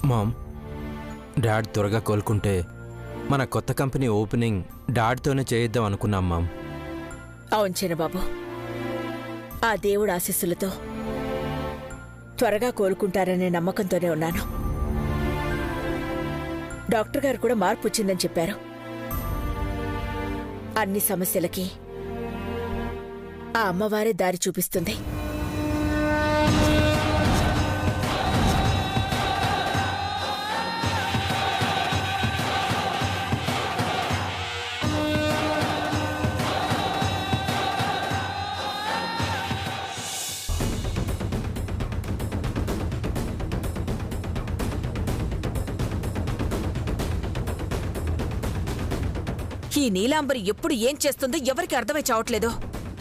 Ma'am, dad త్వరగా కోలుకుంటే మన కొత్త కంపెనీ ఓపెనింగ్ డాడ్తోనే చేయిద్దాం అనుకున్నాం మామ్. అవును చిన్నబాబు, ఆ దేవుడు ఆశీస్సులతో త్వరగా కోలుకుంటారనే నమ్మకంతోనే ఉన్నాను. డాక్టర్ గారు కూడా మార్పు వచ్చిందని చెప్పారు. అన్ని సమస్యలకి ఆ అమ్మవారే దారి చూపిస్తుంది. ఈ నీలాంబరి ఎప్పుడు ఏం చేస్తుందో ఎవరికి అర్థమై చావట్లేదు.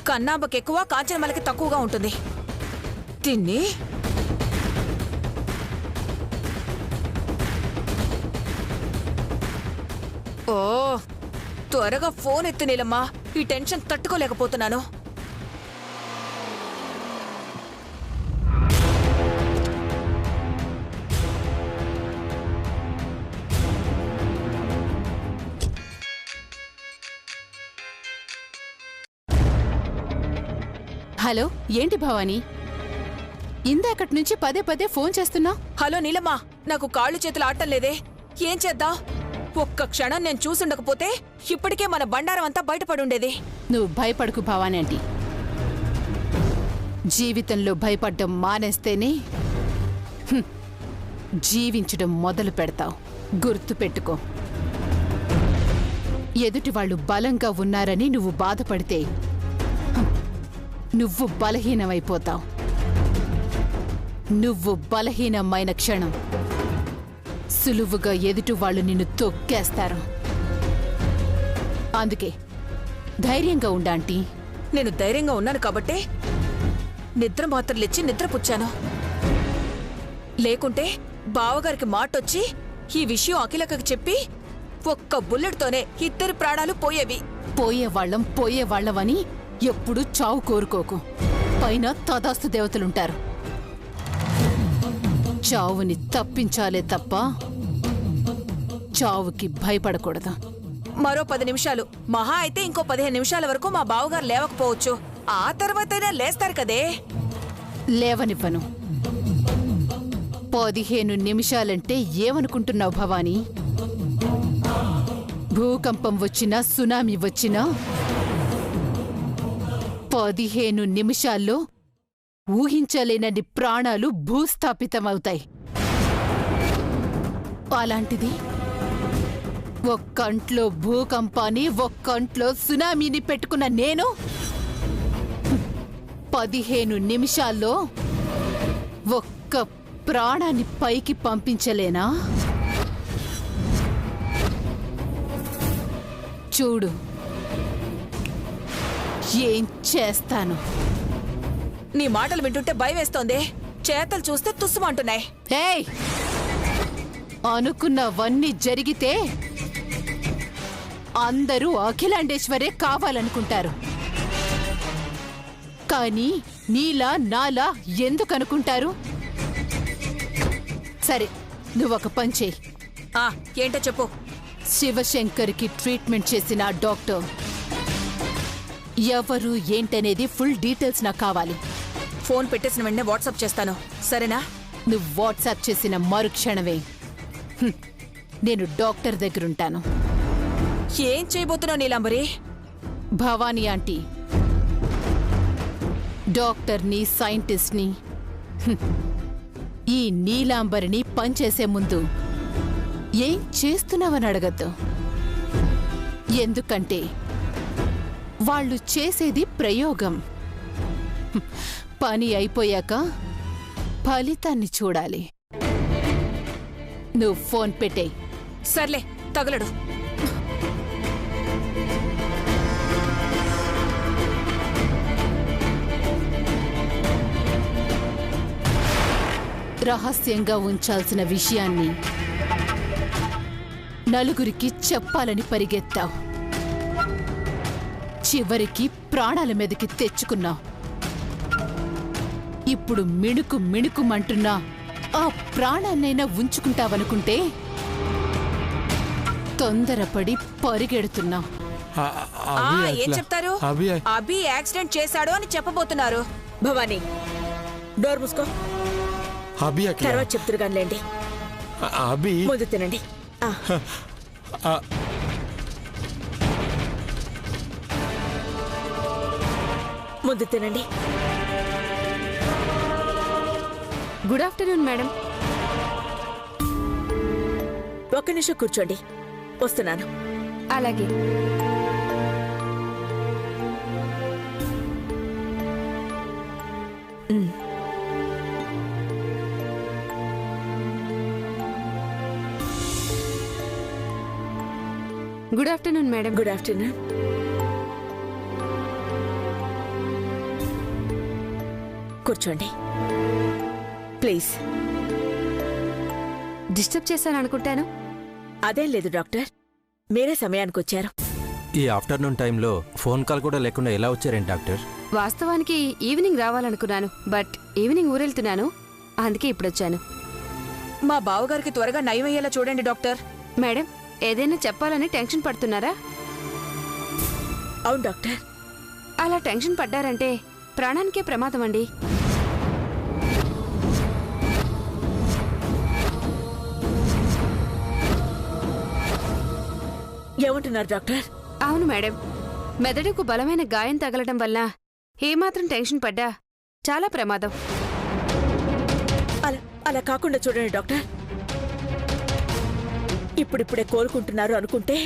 కన్నాంబకి ఎక్కువ, కాంచనమలకి తక్కువగా ఉంటుంది. తిన్ని ఓ త్వరగా ఫోన్ ఎత్తు నీలమ్మా, ఈ టెన్షన్ తట్టుకోలేకపోతున్నాను. హలో, ఏంటి భవానీ? ఇందాకటి నుంచి పదే పదే ఫోన్ చేస్తున్నా. హలో నీలమ్మా, నాకు కాళ్ళు చేతులు ఆడటం లేదే, ఏం చేద్దాం? ఒక్క క్షణం నేను చూసుండకపోతే ఇప్పటికే మన బండారం అంతా బయటపడుండేది. నువ్వు భయపడకు భవానీ ఆంటీ. జీవితంలో భయపడ్డం మానేస్తేనే జీవించడం మొదలు పెడతావు. గుర్తు పెట్టుకో. ఎదుటి వాళ్ళు బలంగా ఉన్నారని నువ్వు బాధపడితే నువ్వు బలహీనమైపోతావు. నువ్వు బలహీనమైన క్షణం సులువుగా ఎదుటి వాళ్ళు నిన్ను తొక్కేస్తారు. అందుకే ధైర్యంగా ఉండాంటీ. నేను ధైర్యంగా ఉన్నాను కాబట్టే నిద్ర మాత్రలిచ్చి నిద్రపుచ్చాను. లేకుంటే బావగారికి మాటొచ్చి ఈ విషయం అఖిలకకి చెప్పి ఒక్క బుల్లెట్తోనే ఇద్దరి ప్రాణాలు పోయేవి. పోయేవాళ్ళమని ఎప్పుడు చావు కోరుకోకు. పైన తదాస్తు దేవతలుంటారు. చావుని తప్పించాలే తప్ప చావుకి భయపడకూడదు. మరో 10 నిమిషాలు, మహా అయితే ఇంకో 15 నిమిషాల వరకు మా బావగారు లేవకపోవచ్చు. ఆ తర్వాతైనా లేస్తారు కదే. లేవనివ్వను. 15 నిమిషాలంటే ఏమనుకుంటున్నావు భవానీ? భూకంపం వచ్చినా, సునామీ వచ్చినా 15 నిమిషాల్లో ఊహించలేనన్ని ప్రాణాలు భూస్థాపితమవుతాయి. అలాంటిది ఒక్కంట్లో భూకంపాన్ని, ఒక్కంట్లో సునామీని పెట్టుకున్న నేను 15 నిమిషాల్లో ఒక్క ప్రాణాన్ని పైకి పంపించలేనా? చూడు ఏం చేస్తాను. నీ మాటలు వింటుంటే భయం వేస్తోంది. చేతలు చూస్తే తుస్సుమంటున్నాయి. ఏయ్, అనుకున్నవన్నీ జరిగితే అందరూ అఖిలాండేశ్వరే కావాలనుకుంటారు. కానీ నీలా నాలా ఎందుకనుకుంటారు? సరే, నువ్వొక పని చెయ్యి. ఏంటో చెప్పు. శివశంకర్కి ట్రీట్మెంట్ చేసిన డాక్టర్ ఎవరు ఏంటనేది ఫుల్ డీటెయిల్స్ నాకు కావాలి. ఫోన్ పెట్టేసిన వెంటనే వాట్సాప్ చేస్తాను, సరేనా? నువ్వు వాట్సాప్ చేసిన మరుక్షణమే నేను డాక్టర్ దగ్గరుంటాను. ఏం చేయబోతున్నావు నీలాంబరి? భవానీ ఆంటీ, డాక్టర్ని, సైంటిస్ట్ని, ఈ నీలాంబరిని పనిచేసే ముందు ఏం చేస్తున్నావని అడగద్దు. ఎందుకంటే వాళ్ళు చేసేది ప్రయోగం. పని అయిపోయాక ఫలితాన్ని చూడాలి. నువ్వు ఫోన్ పెట్టేయ్. సర్లే, తగలడు. రహస్యంగా ఉంచాల్సిన విషయాన్ని నలుగురికి చెప్పాలని పరిగెత్తావు. చివరికి ప్రాణాల మీదకి తెచ్చుకున్నావు. ఇప్పుడు మిణుకు మిణుకుమంటున్నా ఆ ప్రాణాన్నైనా ఉంచుకుంటావనుకుంటే తొందరపడి పరిగెడుతున్నాం. ఏం చెప్తారు? అభి యాక్సిడెంట్ చేశాడు అని చెప్పబోతున్నారు. భవానీ డోర్ మూసుకో. తర్వాత చెప్తురు కానిలేండి. ముందు తినండి. ముందు తినండి. Good afternoon madam. ఒక్క నిమిషం కూర్చోండి, వస్తున్నాను. అలాగే. Good afternoon madam. Good afternoon. కూర్చోండి ప్లీజ్. డిస్టర్బ్ చేశాను అనుకుంటాను. అదేం లేదు డాక్టర్, మీరే సమయానికి వచ్చారు. ఈ ఆఫ్టర్నూన్ టైంలో ఫోన్ కాల్ కూడా లేకుండా ఎలా వచ్చారేంటి డాక్టర్? వాస్తవానికి ఈవినింగ్ రావాలనుకున్నాను, బట్ ఈవినింగ్ ఊరెళ్తున్నాను, అందుకే ఇప్పుడొచ్చాను. మా బావగారికి త్వరగా నయం అయ్యేలా చూడండి డాక్టర్. మేడం, ఏదైనా చెప్పాలని టెన్షన్ పడుతున్నారా? అవును డాక్టర్. అలా టెన్షన్ పడ్డారంటే ప్రాణానికే ప్రమాదం అండి. ఏమంటున్నారు డాక్టర్? అవును మేడం, మెదడుకు బలమైన గాయం తగలడం వల్ల ఏమాత్రం టెన్షన్ పడ్డా చాలా ప్రమాదం. అలా కాకుండా చూడండి డాక్టర్. ఇప్పుడిప్పుడే కోలుకుంటున్నారు అనుకుంటే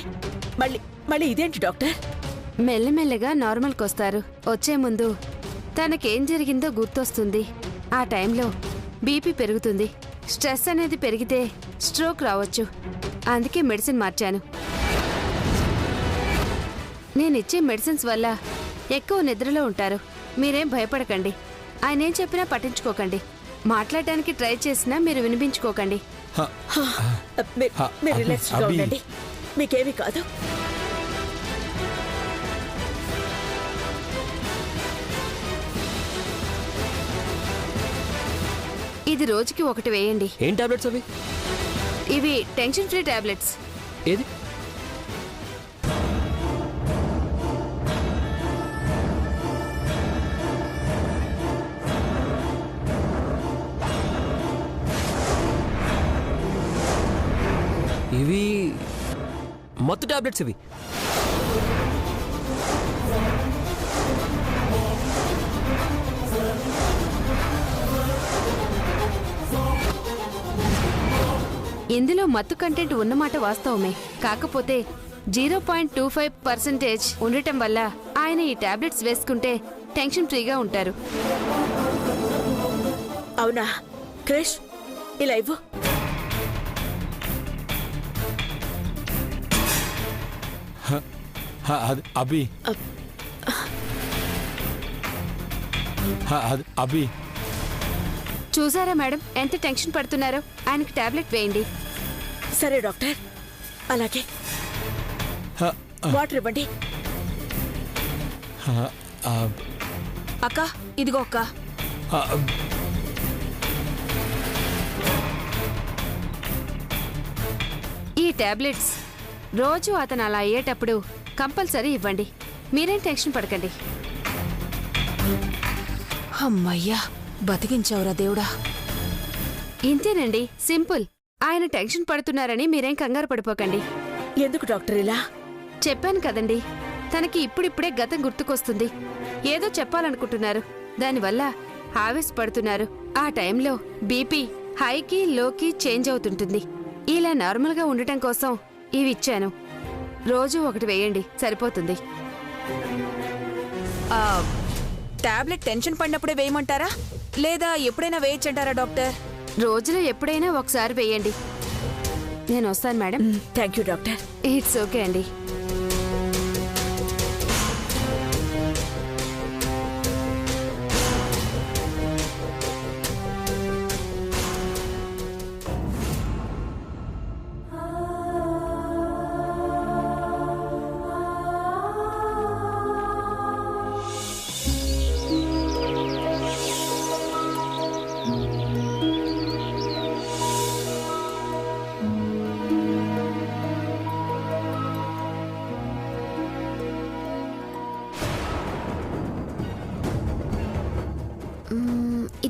మళ్ళీ ఇదేంటి డాక్టర్? మెల్లమెల్లగా నార్మల్కొస్తారు. వచ్చే ముందు తనకేం జరిగిందో గుర్తొస్తుంది. ఆ టైంలో బీపీ పెరుగుతుంది. స్ట్రెస్ అనేది పెరిగితే స్ట్రోక్ రావచ్చు. అందుకే మెడిసిన్ మార్చాను. నేనిచ్చే మెడిసిన్స్ వల్ల ఎక్కువ నిద్రలో ఉంటారు. మీరేం భయపడకండి. ఆయనేం చెప్పినా పట్టించుకోకండి. మాట్లాడటానికి ట్రై చేసినా మీరు వినిపించుకోకండి. మీరు రిలాక్స్డ్గా ఉండండి, మీకేమీ కాదు. ఇది రోజుకి ఒకటి వేయండి. ఏం టాబ్లెట్స్ అవి? ఇవి టెన్షన్ ఫ్రీ టాబ్లెట్స్. ఏది? ఇవి మత్తు టాబ్లెట్స్ ఇవి. ఇందులో మత్తు కంటెంట్ ఉన్నమాట వాస్తవమే. కాకపోతే 0.25% ఉండటం వల్ల ఆయన ఈ టాబ్లెట్స్ వేసుకుంటే టెన్షన్ ఫ్రీగా ఉంటారు. అవునా క్రిష్, ఇలా ఇవ్వు. అభి అభి చూసారా మేడం ఎంత టెన్షన్ పడుతున్నారో? ఆయనకి టాబ్లెట్ వేయండి. సరే డాక్టర్, అలాగే. వాటర్ ఇవ్వండి. అక్క, ఇదిగో అక్క. ఈ టాబ్లెట్స్ రోజు అతను అలా అయ్యేటప్పుడు కంపల్సరీ ఇవ్వండి. మీరేం టెన్షన్ పడకండి. అమ్మయ్యా, బతికించావురా దేవుడా. ఇంతేనండి, సింపుల్. ఆయన టెన్షన్ పడుతున్నారని మీరేం కంగారు పడిపోకండి. ఎందుకు డాక్టర్ ఇలా? చెప్పాను కదండి, తనకి ఇప్పుడిప్పుడే గతం గుర్తుకొస్తుంది. ఏదో చెప్పాలనుకుంటున్నారు, దానివల్ల ఆవేశపడుతున్నారు. ఆ టైంలో బీపీ హైకి లోకి చేంజ్ అవుతుంటుంది. ఇలా నార్మల్గా ఉండటం కోసం ఇవి ఇచ్చాను. రోజు ఒకటి వేయండి, సరిపోతుంది. టాబ్లెట్ టెన్షన్ పడినప్పుడే వేయమంటారా, లేదా ఎప్పుడైనా వేయచ్చంటారా డాక్టర్? రోజులో ఎప్పుడైనా ఒకసారి వేయండి. నేను వస్తాను madam. Thank you doctor. It's okay అండి.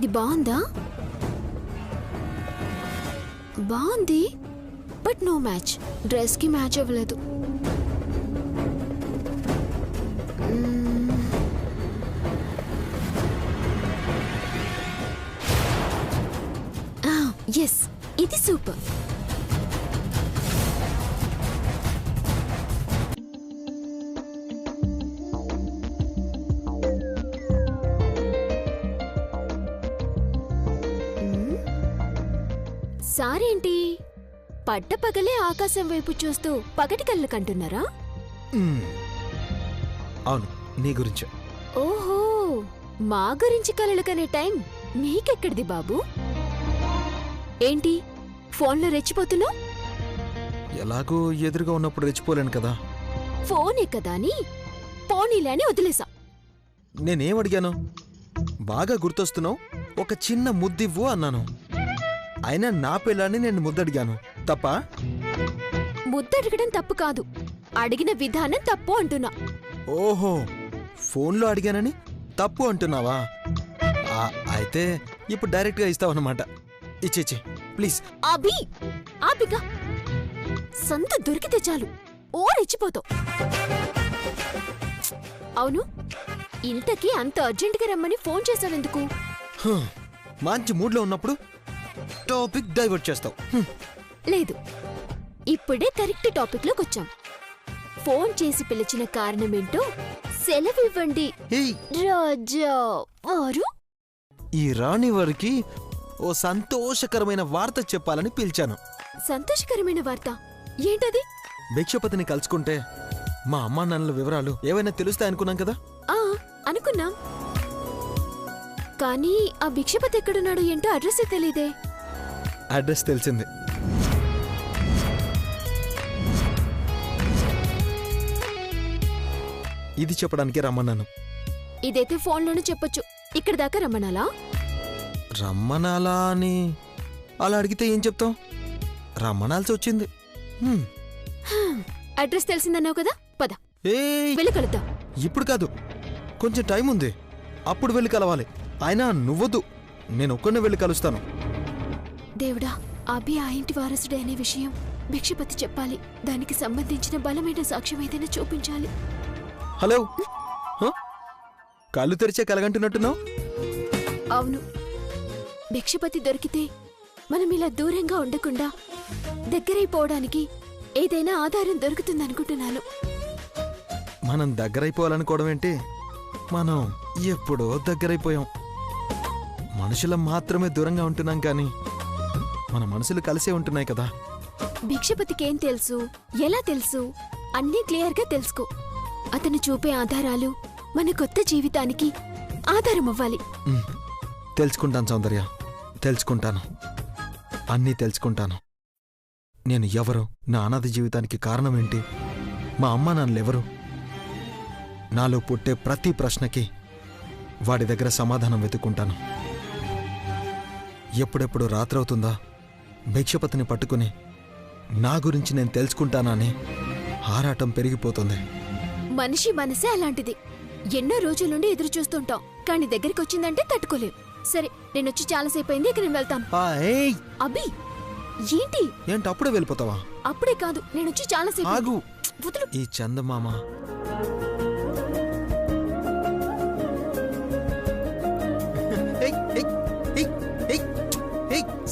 ఇది బాగుందా? బాగుంది, బట్ నో మ్యాచ్. డ్రెస్ కి మ్యాచ్ అవ్వలేదు. ఎస్, ఇది సూపర్. సారేంటి పట్టపగలే ఆకాశం వైపు చూస్తూ పగటి కళ్ళు కంటున్నారా? అవును, నీ గురించే. ఓహో, మా గురించి కలలు కనే టైం మీకెక్కడిది బాబు? ఏంటి ఫోన్లో రెచ్చిపోతున్నావు? ఎలాగో ఎదురుగా ఉన్నప్పుడు రెచ్చిపోలేను కదా. ఫోనే కదా అని పోనీలేని వదిలేసా. నేనేం అడిగాను? బాగా గుర్తొస్తున్నావు, ఒక చిన్న ముద్దివ్వు అన్నాను. అయినా నా పిల్లాన్ని నేను ముద్దడిగాను, తప్ప? ముద్దడగడం తప్పు కాదు, అడిగిన విధానం తప్పు అంటున్నా. ఓహో, ఫోన్లో అడిగానని తప్పు అంటున్నావా? అయితే ఇప్పుడు డైరెక్ట్గా ఇస్తావన్నమాట. ఇచ్చేచ్చి ప్లీజ్. అభి, ఆపిగా సంత దొరికితే చాలు ఓ రెచ్చిపోతావు. అవును, ఇంతకీ అంత అర్జెంటుగా రమ్మని ఫోన్ చేశావెందుకు? మంచి మూడ్లో ఉన్నప్పుడు టాపిక్ డైవర్ట్ చేస్తావు. లేదు, ఇప్పుడే కరెక్ట్ టాపిక్ లోకి వచ్చాం. ఫోన్ చేసి పిలిచిన కారణమేంటో సెలవివ్వండి రాజా వారు. ఈ రాణి వారికి ఓ సంతోషకరమైన వార్త చెప్పాలని పిలిచాను. సంతోషకరమైన వార్త ఏంటది? భిక్షపతిని కలుసుకుంటే మా అమ్మా నాన్నల వివరాలు ఏవైనా తెలుస్తాయనుకున్నాం కదా. అనుకున్నాం, కానీ ఆ భిక్షపతి ఎక్కడున్నాడో ఏంటో అడ్రస్ తెలీదే. అడ్రస్ తెలిసింది. ఇది చెప్పడానికి రమ్మన్నాను. ఇదైతే ఫోన్లోనే చెప్పొచ్చు, ఇక్కడ దాకా రమ్మనాలా? రమ్మనాలా అని అలా అడిగితే ఏం చెప్తాం? రమ్మనాల్సి వచ్చింది. అడ్రస్ తెలిసిందన్నావు కదా, పద ఏయ్, వెళ్ళి కలుద్దాం. ఇప్పుడు కాదు, కొంచెం టైం ఉంది, అప్పుడు వెళ్ళి కలవాలి. అయినా నువ్వొద్దు, నేను ఒక్కడినే వెళ్ళి కలుస్తాను. దేవుడా, అభి ఆ ఇంటి వారసుడే అనే విషయం భిక్షపతి చెప్పాలి. దానికి సంబంధించిన బలమైన సాక్ష్యం ఏదైనా చూపించాలి. హలో, కళ్ళు తెరిచే కలగంటున్నట్టున్నావు. అవును, భిక్షపతి దొరికితే మనం ఇలా దూరంగా ఉండకుండా దగ్గరైపోవడానికి ఏదైనా ఆధారం దొరుకుతుందనుకుంటున్నాను. మనం దగ్గరైపోవాలనుకోవడం ఏంటి? మనం ఎప్పుడో దగ్గరైపోయాం. మనుషులం మాత్రమే దూరంగా ఉంటున్నాం, కానీ మన మనసులు కలిసే ఉంటున్నాయి కదా. భిక్షపతికేం తెలుసు, ఎలా తెలుసు? అన్నీ క్లియర్గా తెలుసుకో. అతను చూపే ఆధారాలు మన కొత్త జీవితానికి ఆధారం అవ్వాలి. తెలుసుకుంటాను సౌందర్య, తెలుసుకుంటాను, అన్నీ తెలుసుకుంటాను. నేను ఎవరు, నా అనాథ జీవితానికి కారణం ఏంటి, మా అమ్మ నాన్నలెవరు? నాలో పుట్టే ప్రతి ప్రశ్నకి వాడి దగ్గర సమాధానం వెతుక్కుంటాను. ఎప్పుడెప్పుడు రాత్రవుతుందా భిక్షపతిని పట్టుకుని నా గురించి నేను తెలుసుకుంటానా అని ఆరాటం పెరిగిపోతుంది. మనిషి మనసే అలాంటిది. ఎన్నో రోజుల నుండి ఎదురు చూస్తుంటాం, కానీ దగ్గరికి వచ్చిందంటే తట్టుకోలేం. సరే, నేనొచ్చి చాలాసేపు అయింది, ఇక నేను వెళ్తాను. అభి, ఏంటి? ఏంటి అప్పుడే వెళ్ళిపోతావా? అప్పుడే కాదు, నేనొచ్చి చాలాసేపు. ఆగు. ఈ చందమామ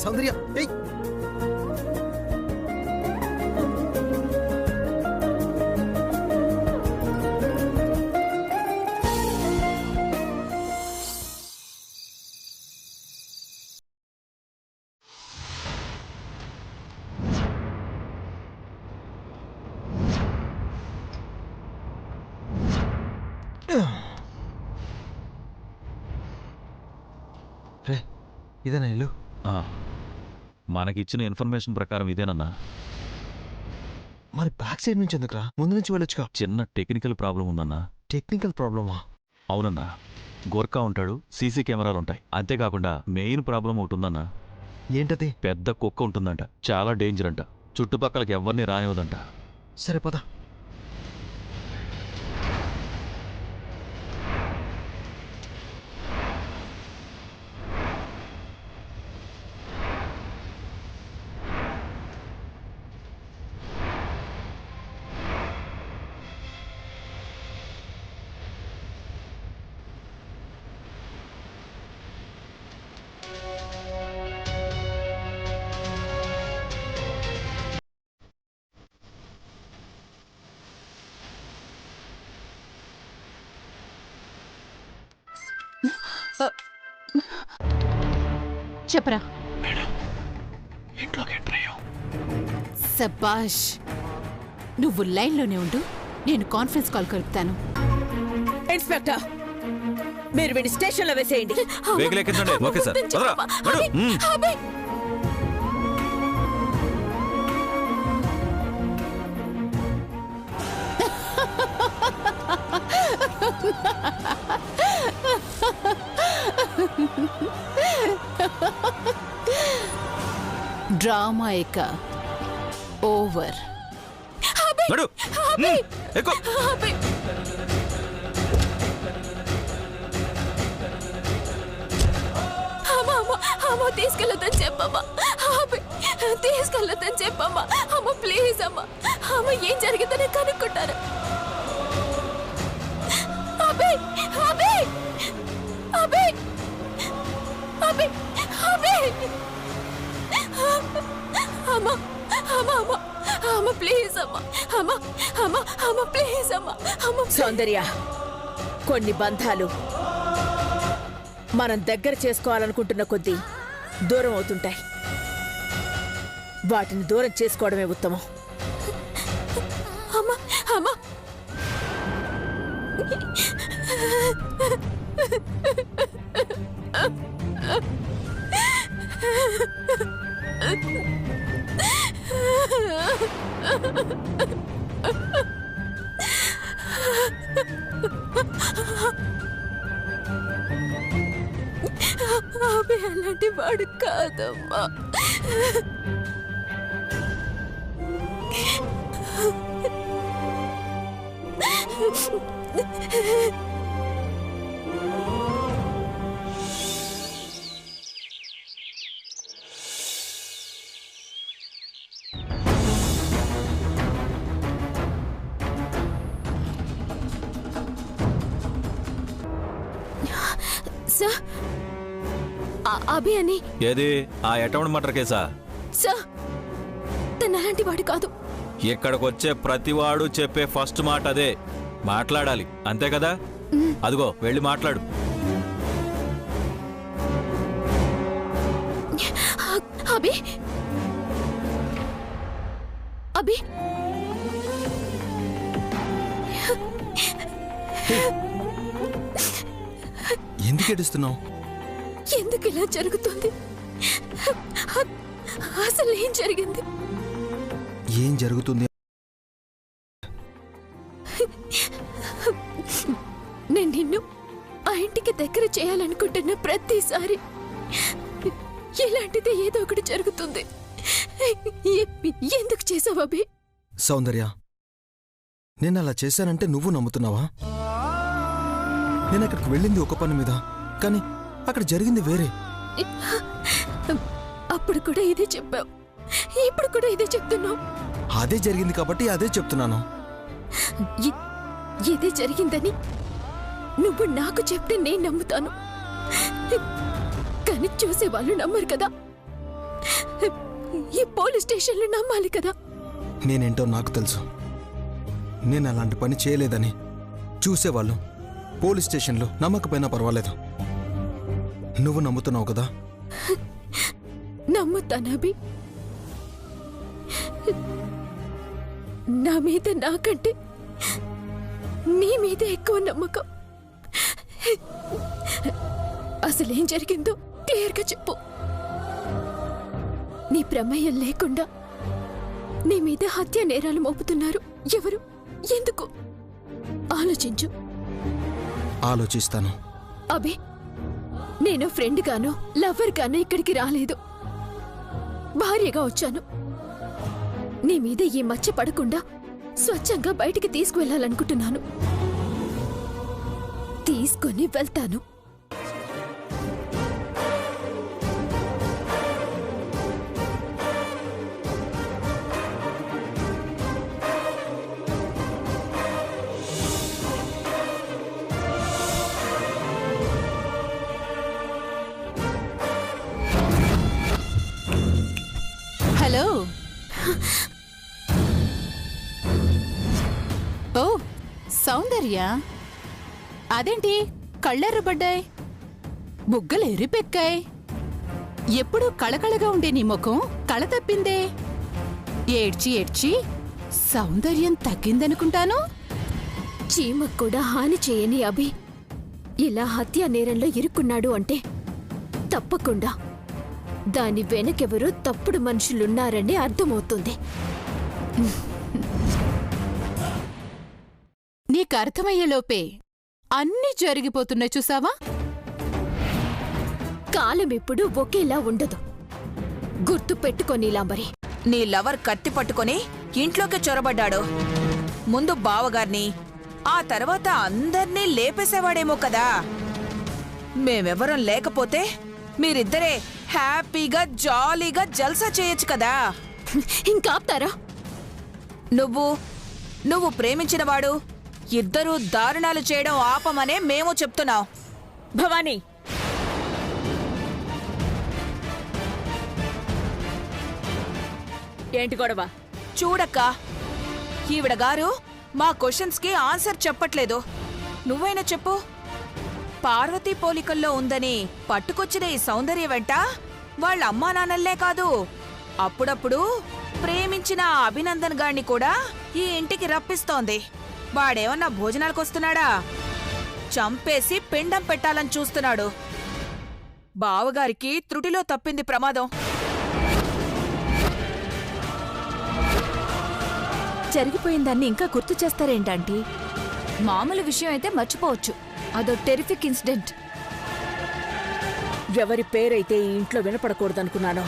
సౌందర్య, ఇదేనా ఇల్లు? మనకిచ్చిన ఇన్ఫర్మేషన్ ప్రకారం ఇదేనన్నా. మరి బ్యాక్ సైడ్ నుంచి ఎందుకురా, ముందు నుంచి వెళ్ళొచ్చుగా. చిన్న టెక్నికల్ ప్రాబ్లం ఉందన్నా. టెక్నికల్ ప్రాబ్లమా? అవునన్నా, గోర్ఖా ఉంటాడు, సీసీ కెమెరాలుంటాయి. అంతేకాకుండా మెయిన్ ప్రాబ్లం ఒకటి ఉందన్నా. ఏంటది? పెద్ద కుక్క ఉంటుందంట, చాలా డేంజర్ అంట, చుట్టుపక్కలకి ఎవరిని రానివ్వదంట. సరే పద. చెప్పరా. ఇంట్లోకి ఎంటర్ అయ్యాం. సబాష్, నువ్వు లైన్లోనే ఉండు, నేను కాన్ఫరెన్స్ కాల్ కలుపుతాను. ఇన్స్పెక్టర్, మీరు వీడి స్టేషన్లో వేసేయండి. వెహికల్ ఎక్కించండి. Okay sir. వదరా. నడు. డ్రామా ఇక ఓవర్. నడు. ఎక్కు. తీసుకెళ్ళొద్దని చెప్పమ్మా. తీసుకెళ్ళొద్దని చెప్పమ్మా. అమ్మ ప్లీజ్ అమ్మా. అమ్మ ఏం జరిగిందని కనుక్కుంటారు. అబ్బే అబ్బే అబ్బే అబ్బే అబ్బే అమ్మ అమ్మ అమ్మ అమ్మ ప్లీజ్ అమ్మ. అమ్మ అమ్మ అమ్మ ప్లీజ్ అమ్మ. అమ్మ సౌందర్య, కొన్ని బంధాలు మనం దగ్గర చేసుకోవాలనుకుంటున్న కొద్దీ దూరం అవుతుంటాయి. వాటిని దూరం చేసుకోవడమే ఉత్తమం. అమ్మ అమ్మ అవి అలాంటి వాడు కాదమ్మా. సార్, అభి అని. ఏది ఆ అటెంప్ట్ మర్డర్ కేసా? సార్, తను అలాంటి వాడు కాదు. ఇక్కడికి వచ్చే ప్రతివాడు చెప్పే ఫస్ట్ మాట అదే, మాట్లాడాలి, అంతే కదా? అదిగో వెళ్ళి మాట్లాడు. అభి అభి ఎందుకు ఏడుస్తున్నావు? ఎందుకు ఇలా జరుగుతుంది? అసలు ఏం జరిగింది? ఏం జరుగుతుంది? నేను నిన్ను ఆ ఇంటికి దగ్గర చేయాలనుకుంటున్న ప్రతిసారి ఇలాంటిది ఏదో ఒకటి జరుగుతుంది. ఎందుకు చేసావు అభి? సౌందర్య, నేను అలా చేశానంటే నువ్వు నమ్ముతున్నావా? నేను అక్కడికి వెళ్ళింది ఒక పని మీద, కానీ అక్కడ జరిగింది వేరే. అప్పుడు కూడా ఇదే చెప్పావు, ఇప్పుడు కూడా ఇదే చెప్తున్నావు. అదే జరిగింది కాబట్టి అదే చెప్తున్నాను. ఇదే జరిగిందని నువ్వు నాకు చెప్తే నేను నమ్ముతాను, కానీ చూసేవాళ్ళు నమ్మరు కదా. ఈ పోలీస్ స్టేషన్లో నమ్మాలి కదా. నేనేంటో నాకు తెలుసు. నేను అలాంటి పని చేయలేదని చూసేవాళ్ళు పోలీస్ స్టేషన్లో నమ్మకపోయినా పర్వాలేదు. నువ్వు నమ్ముతున్నావు కదా? నమ్ముతానబి. నా మీద నాకంటే నీ మీద ఎక్కువ నమ్మకం. అసలేం జరిగిందో క్లియర్గా చెప్పు. నీ ప్రమేయం లేకుండా నీ మీద హత్య నేరాలు మోపుతున్నారు. ఎవరు? ఎందుకు? ఆలోచించు. ఆలోచిస్తాను. అబే, నేను ఫ్రెండ్ గాను లవర్ గాను ఇక్కడికి రాలేదు, భార్యగా వచ్చాను. నీ మీద ఈ మచ్చ పడకుండా స్వచ్ఛంగా బయటికి తీసుకువెళ్ళాలనుకుంటున్నాను. తీసుకొని వెళ్తాను. హలో. ఓ సౌందర్య, అదేంటి కళ్ళెర్రబడ్డాయి? బుగ్గలు ఎరిపెక్కాయ్. ఎప్పుడూ కళకళగా ఉండే నీ ముఖం కళ తప్పిందే. ఏడ్చి ఏడ్చి సౌందర్యం తగ్గిందనుకుంటాను. చీమకు కూడా హాని చేయని అభి ఇలా హత్యా నేరంలో ఇరుక్కున్నాడు అంటే తప్పకుండా దాని వెనకెవరో తప్పుడు మనుషులున్నారని అర్థమవుతుంది. నీకర్థమయ్యేలోపే అన్నీ జరిగిపోతున్నాయి చూసావా? కాలం ఎప్పుడు ఒకేలా ఉండదు, గుర్తు పెట్టుకోనీలా మరి. నీ లవర్ కత్తి పట్టుకొని ఇంట్లోకి చొరబడ్డాడు. ముందు బావగారిని, ఆ తర్వాత అందర్నీ లేపేసేవాడేమో కదా. మేమెవరం లేకపోతే మీరిద్దరే హ్యాపీగా జాలీగా జల్సా చేయొచ్చు కదా. ఇంకాప్తారా? నువ్వు ప్రేమించినవాడు ఇద్దరూ దారుణాలు చేయడం ఆపమనే మేము చెప్తున్నాం. భవానీ, ఏంటి గొడవ? చూడక్క, ఈవిడ గారు మా క్వశ్చన్స్ కి ఆన్సర్ చెప్పట్లేదు. నువ్వైనా చెప్పు. పార్వతీ పోలికల్లో ఉందని పట్టుకొచ్చిన ఈ సౌందర్య వెంట వాళ్ళ అమ్మా నాన్నల్లే కాదు, అప్పుడప్పుడు ప్రేమించిన ఆ అభినందన్ గాడిని కూడా ఈ ఇంటికి రప్పిస్తోంది. వాడేమన్నా భోజనాలకొస్తున్నాడా? చంపేసి పిండం పెట్టాలని చూస్తున్నాడు. బావగారికి త్రుటిలో తప్పింది ప్రమాదం. జరిగిపోయిందాన్ని ఇంకా గుర్తు చేస్తారేంటంటీ? మామూలు విషయం అయితే మర్చిపోవచ్చు, అదో టెరిఫిక్ ఇన్సిడెంట్. ఎవరి పేరైతే ఈ ఇంట్లో వినపడకూడదనుకున్నానో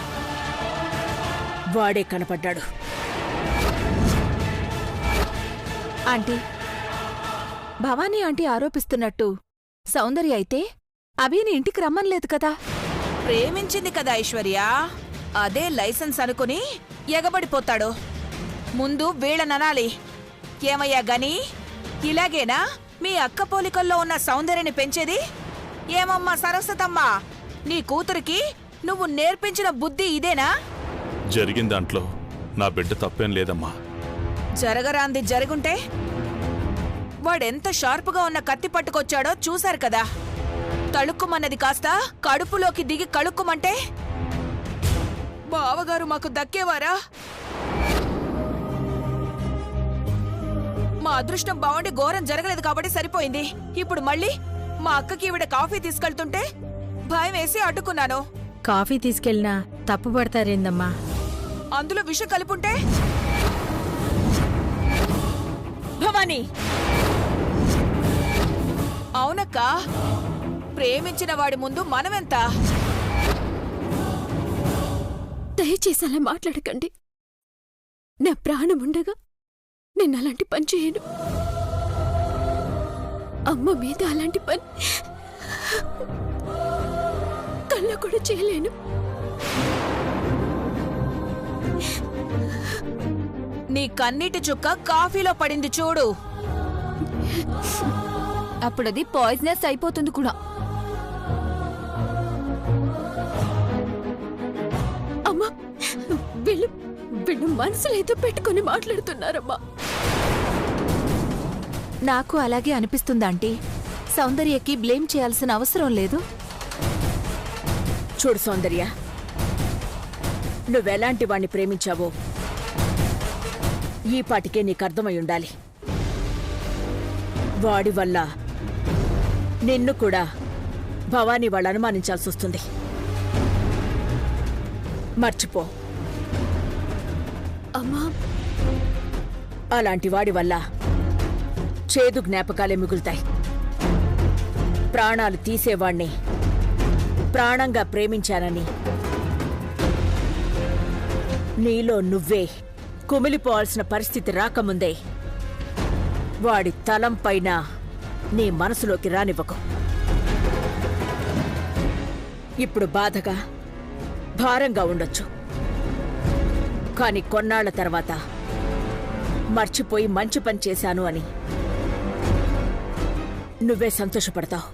వాడే కనపడ్డాడు. ఆంటీ, భవానీ ఆంటీ ఆరోపిస్తున్నట్టు సౌందర్య అయితే అభిని ఇంటికి రమ్మనలేదు కదా? ప్రేమించింది కదా ఐశ్వర్య, అదే లైసెన్స్ అనుకుని ఎగబడిపోతాడు. ముందు వీళ్ళననాలి. ఏమయ్యా గని, ఇలాగేనా మీ అక్క పోలికల్లో ఉన్న సౌందర్యని పెంచేది? ఏమమ్మా సరస్వతమ్మా, నీ కూతురికి నువ్వు నేర్పించిన బుద్ధి ఇదేనా? జరిగిన దాంట్లో నా బిడ్డ తప్పేం లేదమ్మా. జరగరాంది జరుగుంటే వాడెంత షార్పుగా ఉన్న కత్తి పట్టుకొచ్చాడో చూశారు కదా. తళుక్కుమన్నది కాస్త కడుపులోకి దిగి కళుక్కుమంటే బావగారు మాకు దక్కేవారా? మా అదృష్టం బాగుండి ఘోరం జరగలేదు కాబట్టి సరిపోయింది. ఇప్పుడు మళ్ళీ మా అక్కకి ఈవిడ కాఫీ తీసుకెళ్తుంటే భయం వేసి అడ్డుకున్నాను. కాఫీ తీసుకెళ్ళినా తప్పు పడతారేందమ్మా? అందులో విషం కలుపుంటే? భవానీ, అవునక్క, ప్రేమించిన వాడి ముందు మనమెంత? దయచేసి అలా మాట్లాడకండి. నా ప్రాణం ఉండగా నేను అలాంటి పని చేయను. అమ్మ మీద అలాంటి పని కళ్ళ కూడా చేయలేను. నీ కన్నీటి చుక్క కాఫీలో పడింది చూడు. అప్పుడది పాయిజనస్ అయిపోతుంది కూడా. అమ్మా, వీళ్ళు మనసులో ఏదో పెట్టుకుని మాట్లాడుతున్నారమ్మా. నాకు అలాగే అనిపిస్తుంది ఆంటీ. సౌందర్యకి బ్లేమ్ చేయాల్సిన అవసరం లేదు. చూడు సౌందర్య, నువ్వెలాంటి వాణ్ణి ప్రేమించావో ఈ పాటికే నీకు అర్థమై ఉండాలి. వాడి వల్ల నిన్ను కూడా భవానీ వాళ్ళు అనుమానించాల్సి వస్తుంది. మర్చిపో. అమ్మా, అలాంటి వాడి వల్ల చేదు జ్ఞాపకాలే మిగులుతాయి. ప్రాణాలు తీసేవాణ్ణి ప్రాణంగా ప్రేమించానని నీలో నువ్వే కుమిలిపోవాల్సిన పరిస్థితి రాకముందే వాడి తలంపైన నీ మనసులోకి రానివ్వకు. ఇప్పుడు బాధగా భారంగా ఉండొచ్చు, కానీ కొన్నాళ్ల తర్వాత మర్చిపోయి మంచి పని చేశాను అని నువ్వే సంతోషపడతావు.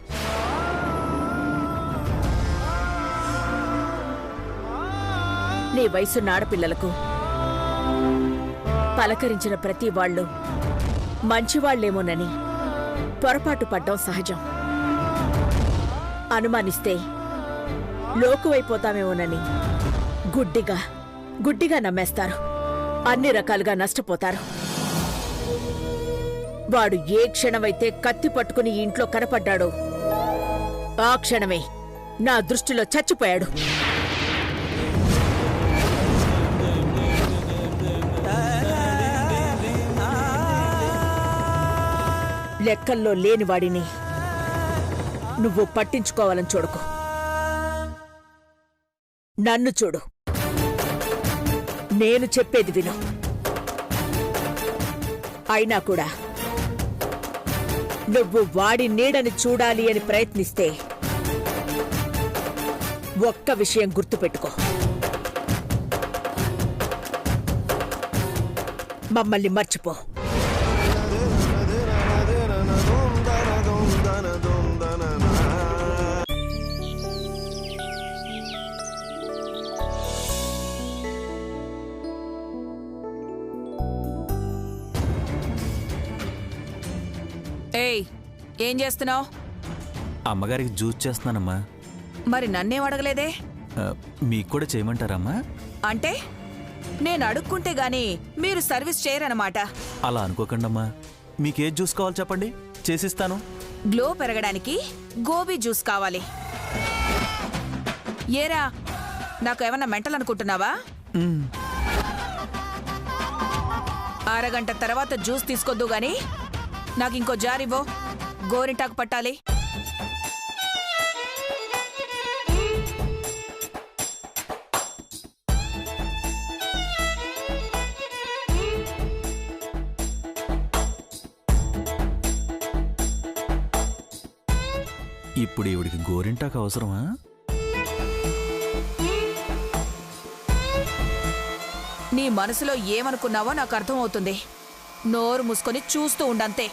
నీ వయసున్న ఆడపిల్లలకు పలకరించిన ప్రతి వాళ్ళు మంచివాళ్లేమోనని పొరపాటు పడ్డం సహజం. అనుమానిస్తే లోకువైపోతామేమోనని గుడ్డిగా నమ్మేస్తారు. అన్ని రకాలుగా నష్టపోతారు. వాడు ఏ క్షణమైతే కత్తి పట్టుకుని ఇంట్లో కనపడ్డాడో ఆ క్షణమే నా దృష్టిలో చచ్చిపోయాడు. లెక్కల్లో లేనివాడిని నువ్వు పట్టించుకోవాలని చూడకు. నన్ను చూడు, నేను చెప్పేది విను. అయినా కూడా నువ్వు వాడి నీడని చూడాలి అని ప్రయత్నిస్తే ఒక్క విషయం గుర్తుపెట్టుకో, మమ్మల్ని మర్చిపో. ఏయ్, ఏం చేస్తున్నావు? అమ్మగారికి జ్యూస్ చేస్తున్నానమ్మా. మరి నన్నేం అడగలేదే? మీకు కూడా చేయమంటారమ్మా? అంటే నేను అడుక్కుంటే గాని మీరు సర్వీస్ చేయరన్నమాట. అలా అనుకోకండమ్మా. మీకే జ్యూస్ కావాలి చెప్పండి, చేసిస్తాను. గ్లో పెరగడానికి గోబీ జ్యూస్ కావాలి. ఏరా, నాకు ఏమన్నా మెంటల్ అనుకుంటున్నావా? అరగంట తర్వాత జ్యూస్ తీసుకొద్దు గాని నాకు ఇంకో జారివో, గోరింటాకు పట్టాలి. ఇప్పుడు ఈవిడికి గోరింటాకు అవసరమా? నీ మనసులో ఏమనుకున్నావో నాకు అర్థమవుతుంది. నోరు మూసుకొని చూస్తూ ఉండంతే.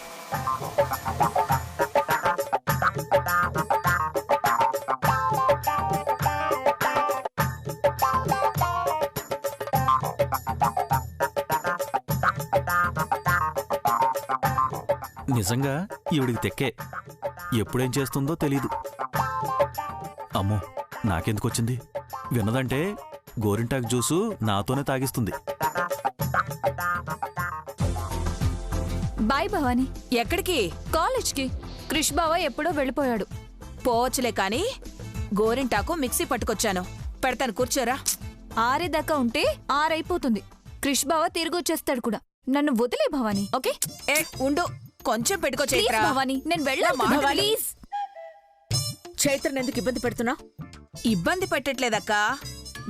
నిజంగా ఈవిడికి తెక్కే. ఎప్పుడేం చేస్తుందో తెలీదు. అమ్మో, నాకెందుకొచ్చింది? విన్నదంటే గోరింటాకు జ్యూసు నాతోనే తాగిస్తుంది. బాయ్ భవానీ. ఎక్కడికి? కాలేజ్కి. క్రిష్ బావ ఎప్పుడో వెళ్ళిపోయాడు. పోవచ్చులే కాని గోరింటాకు మిక్సీ పట్టుకొచ్చాను, పెడతాను, కూర్చోరా. ఆరేదాకా ఉంటే ఆరైపోతుంది. క్రిష్ బావ తిరిగొచ్చేస్తాడు కూడా. నన్ను వదిలే భవానీ, ఓకే? ఏ ఉండు, కొంచెం పెట్టుకో ప్లీజ్ చైత్ర. భవానీ, నేను వెళ్ళాను. ప్లీజ్. చైత్రను ఎందుకు ఇబ్బంది పెడుతున్నా? ఇబ్బంది పెట్టట్లేదక్కా,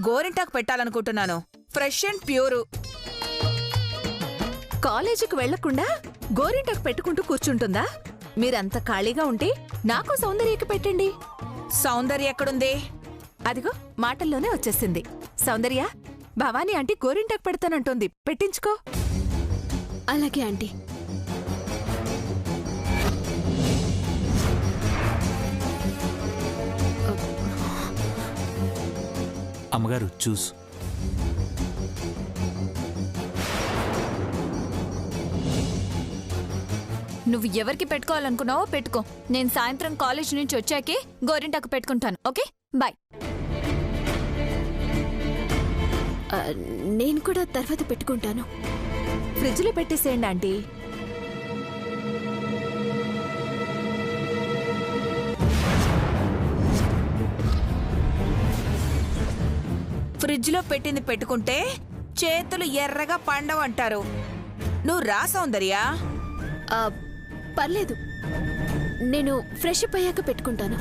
గోరింటాకు పెట్టాలనుకుంటున్నాను. Fresh and pure. కాలేజీకి వెళ్లకుండా గోరింటాకు పెట్టుకుంటూ కూర్చుంటుందా? మీరంత ఖాళీగా ఉంటే నాకు సౌందర్యకి పెట్టండి. సౌందర్య ఎక్కడుంది? అదిగో మాటల్లోనే వచ్చేసింది. సౌందర్య, భవానీ ఆంటీ గోరింటాకు పెడతానంటోంది, పెట్టించుకో. అలాగే ఆంటీ. అమ్మగారు చూస్. నువ్వు ఎవరికి పెట్టుకోవాలనుకున్నావో పెట్టుకో. నేను సాయంత్రం కాలేజ్ నుంచి వచ్చాకే గోరింటాకు పెట్టుకుంటాను, ఓకే? బాయ్. నేను కూడా తర్వాత పెట్టుకుంటాను. ఫ్రిడ్జ్లో పెట్టేసేయండి ఆంటీ. ఫ్రిడ్జ్లో పెట్టింది పెట్టుకుంటే చేతులు ఎర్రగా పండవంటారు. నువ్వు రా సౌందర్య. పర్లేదు, నేను ఫ్రెష్ అప్ అయ్యాక పెట్టుకుంటాను.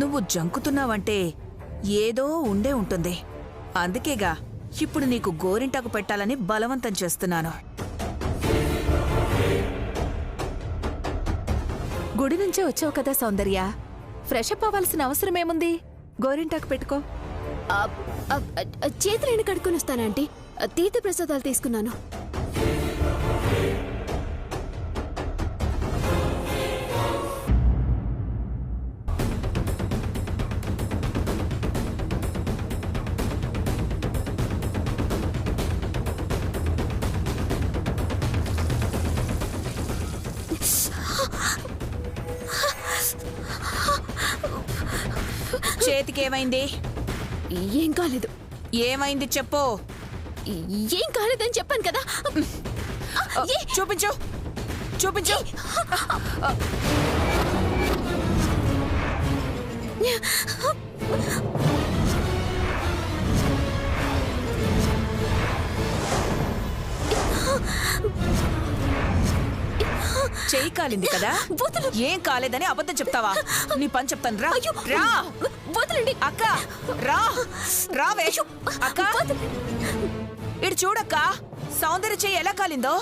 నువ్వు జంకుతున్నావంటే ఏదో ఉండే ఉంటుంది. అందుకేగా ఇప్పుడు నీకు గోరింటాకు పెట్టాలని బలవంతం చేస్తున్నాను. గుడి నుంచే వచ్చావు కదా సౌందర్య, ఫ్రెష్ అప్ అవ్వాల్సిన అవసరమేముంది? గోరింటాకు పెట్టుకో. చేతులైన కడుక్కొని వస్తాను ఆంటీ. తీర్థ ప్రసాదాలు తీసుకున్నాను. చేతికేమైంది? ఏం కాలేదు. ఏమైంది చెప్పు. ఏం కాలేదని చెప్పాను కదా. చూపించు చూపించు. చెయ్యి కాలింది కదా, ఏం కాలేదని అబద్ధం చెప్తావా? నీ పని చెప్తాను రా. రా వదలండి అక్క, రా రావే అక్క. ఇటు చూడక్క, సౌందర్య చెయ్యి ఎలా కాలిందో.